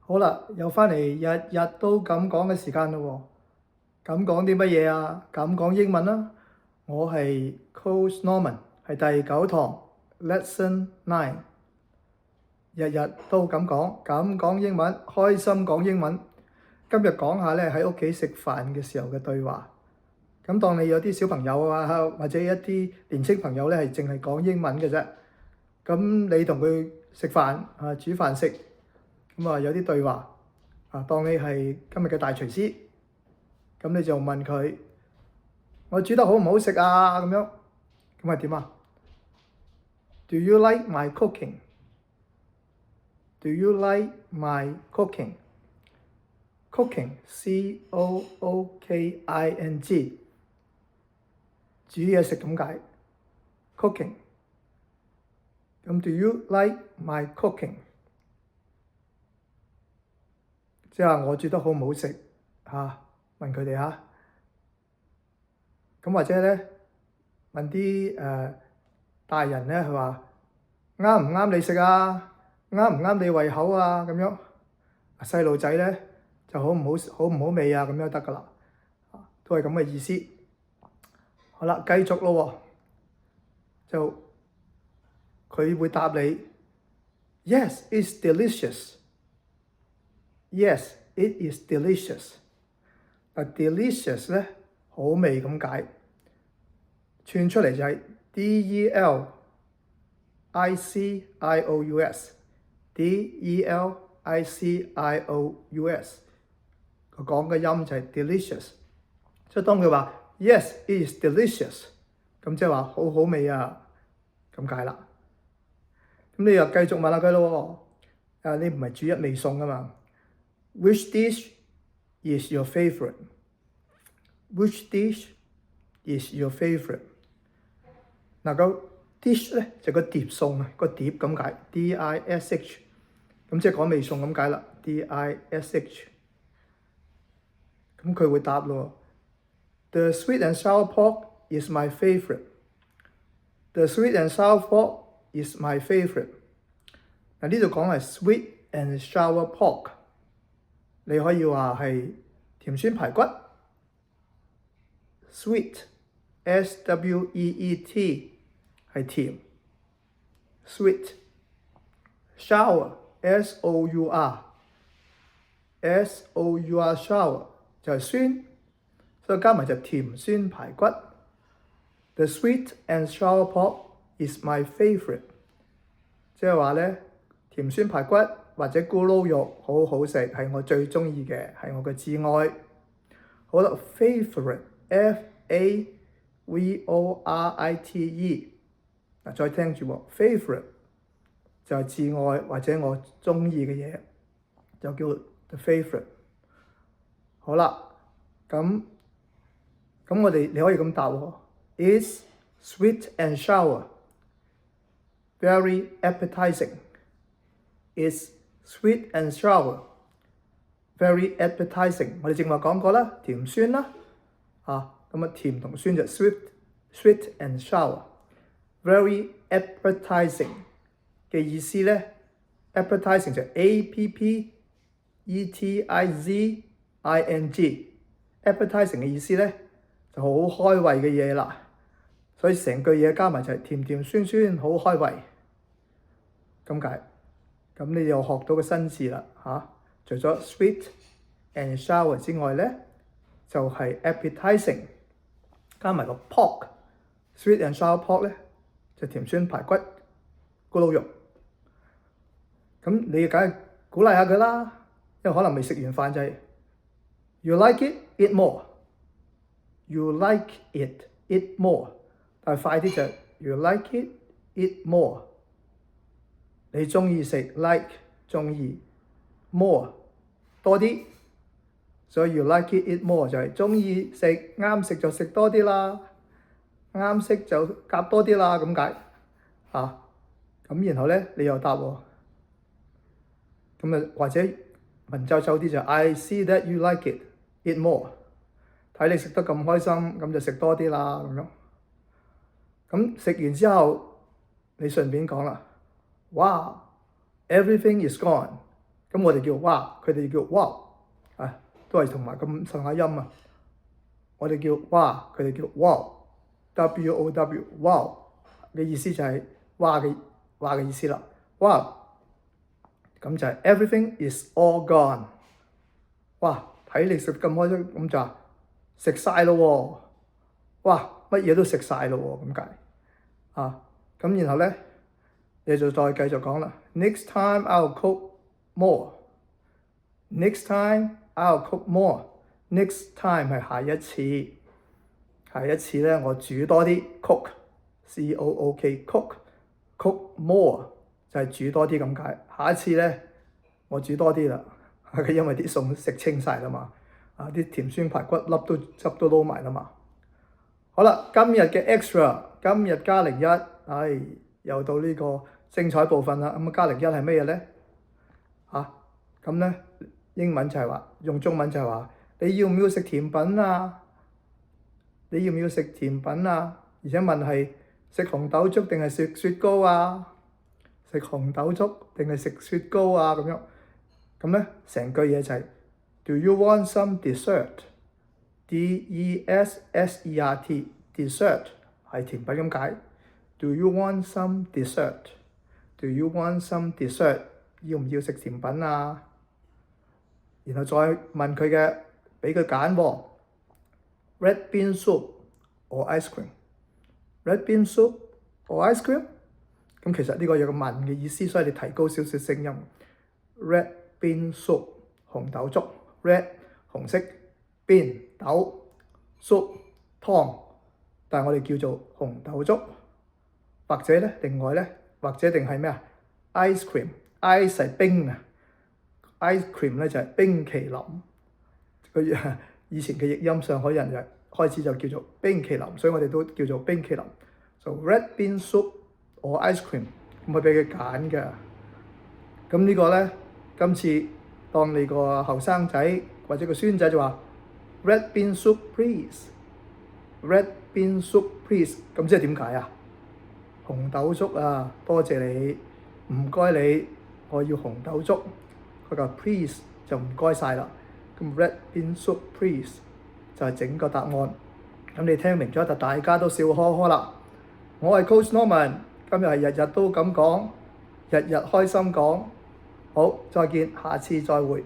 好啦，又翻嚟日日都咁講嘅時間咯喎，咁講啲乜嘢啊？咁講英文啦。我係 Coach Norman，係第9堂 Lesson 9，日日都咁講英文，開心講英文。今日講下咧喺屋企食飯嘅時候嘅對話。咁當你有啲小朋友啊，或者一啲年青朋友咧係淨係講英文嘅啫，咁你同佢食飯啊，煮飯食。咁啊有啲對話啊，當你係今日嘅大廚師，咁你就問佢：我煮得好唔好食啊？咁樣咁係點啊 ？Do you like my cooking? Do you like my cooking? Cooking, C-O-O-K-I-N-G， 煮嘢食咁解。Cooking。咁 Do you like my cooking？即係話我煮得好唔好食嚇？問佢哋嚇。咁或者咧問啲大人咧，佢話啱唔啱你食啊？啱唔啱你胃口啊？咁樣細路仔咧就好唔好味啊？咁樣得㗎啦，都係咁嘅意思。好啦，繼續咯喎，就佢會答你 Yes, it's delicious. Yes, it is delicious. 嗱 delicious 咧好味咁解，串出嚟就係 delicious。delicious。佢講嘅音就係 delicious。所以當佢話 Yes, it is delicious， 咁即係話好好味啊咁解啦。咁你又繼續問下佢咯喎，你唔係煮一味餸啊嘛？ Which dish is your favorite? Which dish is your favorite? 嗱個 dish 咧就個碟餸啊，個碟咁解 D-I-S-H， 咁即係講味餸咁解啦 D-I-S-H。咁佢會答咯 The sweet and sour pork is my favorite. The sweet and sour pork is my favorite。嗱呢度講係 sweet and sour pork， 你可以話係甜酸排骨。Sweet S-W-E-E-T 係甜 ，sweet。Sour S-O-U-R sour 就係酸，所以加埋就甜酸排骨。The sweet and sour pork is my favorite， 即係話咧甜酸排骨或者咕嚕肉好好食，係我最中意嘅，係我嘅至愛。好啦 ，favorite F-A-V-O-R-I-T-E， 嗱再聽住喎 ，favorite 就係至愛或者我中意嘅嘢，就叫 the favorite。好啦，咁我哋你可以咁答喎 ，It's sweet and sour, very appetizing. It's sweet and sour, very appetizing。我哋正話講過啦，甜酸啦，咁啊甜同酸就 sweet and sour。very appetizing 嘅意思咧 ，appetizing 就 A-P-P-E-T-I-Z-I-N-G。appetizing 嘅意思咧就好開胃嘅嘢啦，所以成句嘢加埋就係甜甜酸酸，好開胃咁解。咁你又學到個新字啦除咗 sweet and sour 之外咧，就係 appetizing， 加埋個 pork。sweet and sour pork 咧就甜酸排骨、咕嚕肉。咁你梗係鼓勵下佢啦，因為可能未食完飯就係 You like it, eat more. You like it, eat more。但係快啲就 You like it, eat more。你中意食 like 中意 more 多啲，所以 you like it eat more 就係中意食啱食就食多啲啦，啱食就夾多啲啦咁解咁然後咧你又答喎，咁或者文縐縐啲就 I see that you like it eat more， 睇你食得咁開心，咁就食多啲啦咁樣。咁食完之後你順便講啦。Wow, everything is gone. 咁我哋叫哇，佢哋叫哇啊，都係同埋咁上下音啊。我哋叫哇，佢哋叫 wow，W-O-W wow 嘅意思就係哇嘅意思啦。哇，咁就係 everything is all gone。哇，睇你食咁開心，咁就食晒咯喎！哇，乜嘢都食晒咯喎，咁解啊？咁然後咧，你就再繼續講啦。Next time I'll cook more。Next time I'll cook more。Next time 係下一次，下一次咧我煮多啲 cook，cook more 就係煮多啲咁解。下一次咧我煮多啲啦，因為啲餸食清晒啦嘛，啲甜酸排骨粒都汁都撈埋啦嘛。好啦，今日嘅 extra， 今日加01，又到呢個精彩部分啦。咁加01係咩嘢咧？咁咧英文就係話，用中文就係話，你要唔要食甜品啊？你要唔要食甜品啊？而且問係食紅豆粥定係食雪糕啊？食紅豆粥定係食雪糕啊？咁樣，咁咧成句嘢就係 Do you want some dessert？D-E-S-S-E-R-T dessert 係甜品咁解。Do you want some dessert？Do you want some dessert？要唔要食甜品啊？然後再問佢嘅，俾佢揀喎。Red bean soup or ice cream？ Red bean soup or ice cream？ 咁其實呢個有個問嘅意思，所以你提高少少聲音。Red bean soup 紅豆粥 ，red 紅色 bean 豆 soup 湯，但係我哋叫做紅豆粥，或者咧另外咧，或者定係咩啊 ？ice cream，ice 係冰啊 ，ice cream 咧就係冰淇淋。佢以前嘅譯音，上海人就開始就叫做冰淇淋，所以我哋都叫做冰淇淋。So red bean soup or ice cream， 咁我俾佢揀嘅。咁呢個咧，今次當你個後生仔或者個孫仔就話 red bean soup please，red bean soup please， 咁即係點解啊？紅豆粥啊，多謝你，唔該你，我要紅豆粥。佢話 please 就唔該晒啦。咁 red bean soup please 就係整個答案。咁你聽明咗就大家都笑呵呵啦。我係 Coach Norman， 今日係日日都咁講，日日開心講。好，再見，下次再會。